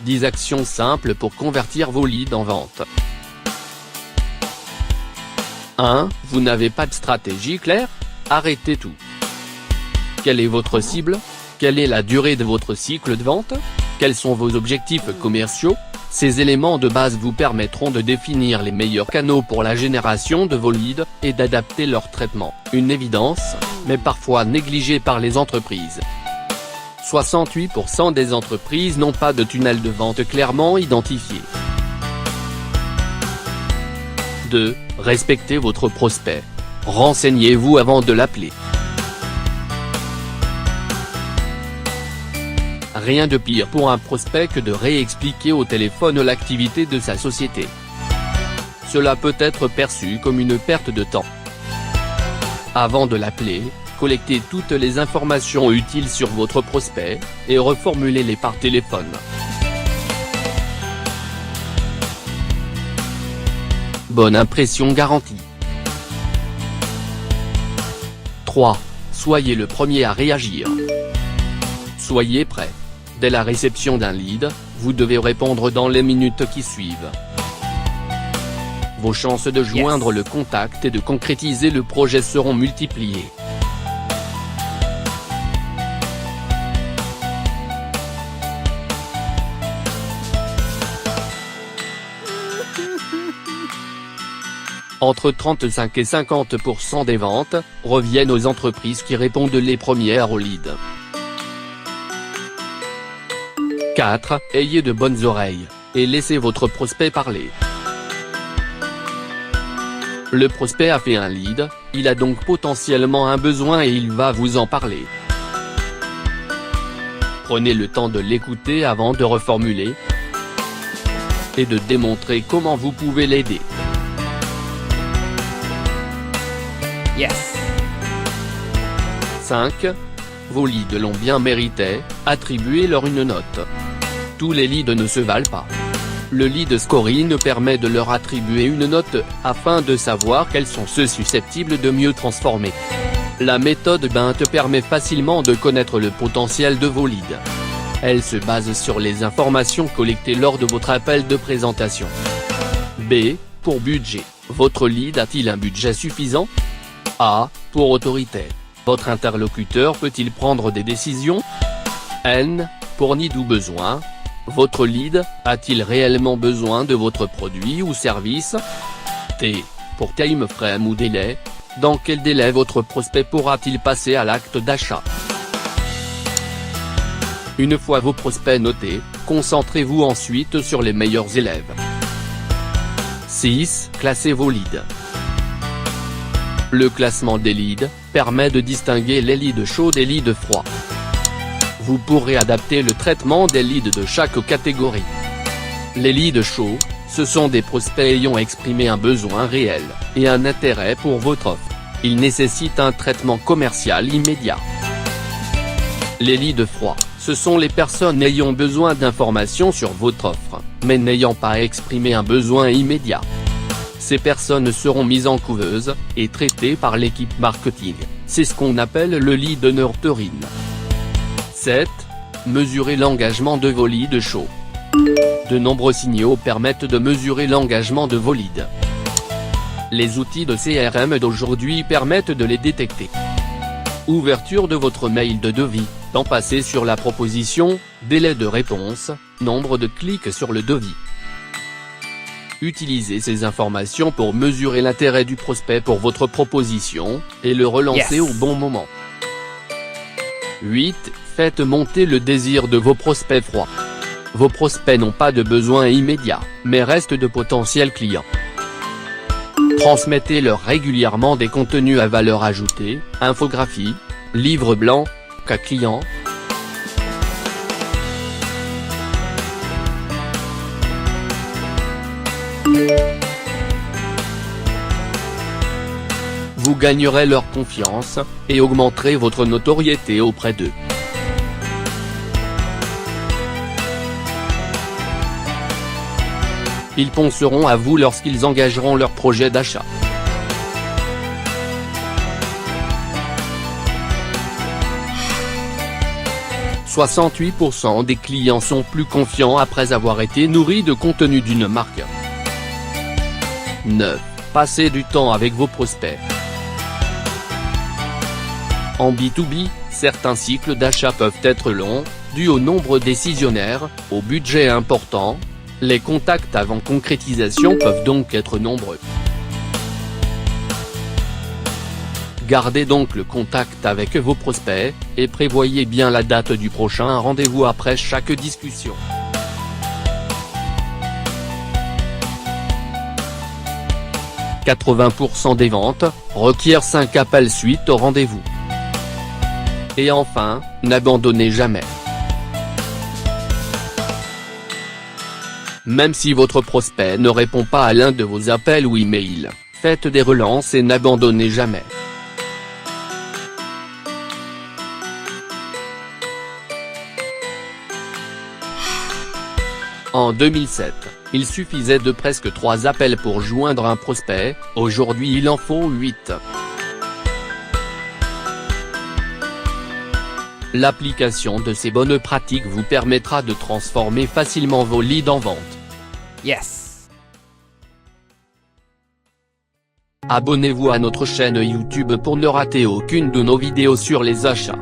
10 actions simples pour convertir vos leads en vente. 1. Vous n'avez pas de stratégie claire? Arrêtez tout. Quelle est votre cible? Quelle est la durée de votre cycle de vente? Quels sont vos objectifs commerciaux? Ces éléments de base vous permettront de définir les meilleurs canaux pour la génération de vos leads, et d'adapter leur traitement. Une évidence, mais parfois négligée par les entreprises. 68% des entreprises n'ont pas de tunnel de vente clairement identifié. 2. Respectez votre prospect. Renseignez-vous avant de l'appeler. Rien de pire pour un prospect que de réexpliquer au téléphone l'activité de sa société. Cela peut être perçu comme une perte de temps. Avant de l'appeler, collectez toutes les informations utiles sur votre prospect, et reformulez-les par téléphone. Bonne impression garantie. 3. Soyez le premier à réagir. Soyez prêt. Dès la réception d'un lead, vous devez répondre dans les minutes qui suivent. Vos chances de joindre le contact et de concrétiser le projet seront multipliées. Entre 35 et 50% des ventes reviennent aux entreprises qui répondent les premières aux leads. 4. Ayez de bonnes oreilles, et laissez votre prospect parler. Le prospect a fait un lead, il a donc potentiellement un besoin et il va vous en parler. Prenez le temps de l'écouter avant de reformuler, et de démontrer comment vous pouvez l'aider. 5. Vos leads l'ont bien mérité, attribuez-leur une note. Tous les leads ne se valent pas. Le lead scoring permet de leur attribuer une note, afin de savoir quels sont ceux susceptibles de mieux transformer. La méthode BINT permet facilement de connaître le potentiel de vos leads. Elle se base sur les informations collectées lors de votre appel de présentation. B. Pour budget. Votre lead a-t-il un budget suffisant? A. Pour autorité. Votre interlocuteur peut-il prendre des décisions? N. Pour need ou besoin. Votre lead a-t-il réellement besoin de votre produit ou service? T. Pour time frame ou délai. Dans quel délai votre prospect pourra-t-il passer à l'acte d'achat? Une fois vos prospects notés, concentrez-vous ensuite sur les meilleurs élèves. 6. Classez vos leads. Le classement des leads permet de distinguer les leads chauds des leads froids. Vous pourrez adapter le traitement des leads de chaque catégorie. Les leads chauds, ce sont des prospects ayant exprimé un besoin réel, et un intérêt pour votre offre. Ils nécessitent un traitement commercial immédiat. Les leads froids, ce sont les personnes ayant besoin d'informations sur votre offre, mais n'ayant pas exprimé un besoin immédiat. Ces personnes seront mises en couveuse, et traitées par l'équipe marketing. C'est ce qu'on appelle le lead nurturing. 7. Mesurez l'engagement de vos leads chauds. De nombreux signaux permettent de mesurer l'engagement de vos leads. Les outils de CRM d'aujourd'hui permettent de les détecter. Ouverture de votre mail de devis, temps passé sur la proposition, délai de réponse, nombre de clics sur le devis. Utilisez ces informations pour mesurer l'intérêt du prospect pour votre proposition, et le relancer au bon moment. 8. Faites monter le désir de vos prospects froids. Vos prospects n'ont pas de besoin immédiat, mais restent de potentiels clients. Transmettez-leur régulièrement des contenus à valeur ajoutée, infographies, livres blancs, cas clients. Vous gagnerez leur confiance, et augmenterez votre notoriété auprès d'eux. Ils penseront à vous lorsqu'ils engageront leur projet d'achat. 68% des clients sont plus confiants après avoir été nourris de contenu d'une marque. 9. Passez du temps avec vos prospects. En B2B, certains cycles d'achat peuvent être longs, dus au nombre décisionnaire, au budget important. Les contacts avant concrétisation peuvent donc être nombreux. Gardez donc le contact avec vos prospects, et prévoyez bien la date du prochain rendez-vous après chaque discussion. « 80% des ventes requièrent 5 appels suite au rendez-vous. » Et enfin, n'abandonnez jamais. Même si votre prospect ne répond pas à l'un de vos appels ou emails, faites des relances et n'abandonnez jamais. En 2007, il suffisait de presque 3 appels pour joindre un prospect, aujourd'hui il en faut 8. L'application de ces bonnes pratiques vous permettra de transformer facilement vos leads en vente. Yes! Abonnez-vous à notre chaîne YouTube pour ne rater aucune de nos vidéos sur les achats.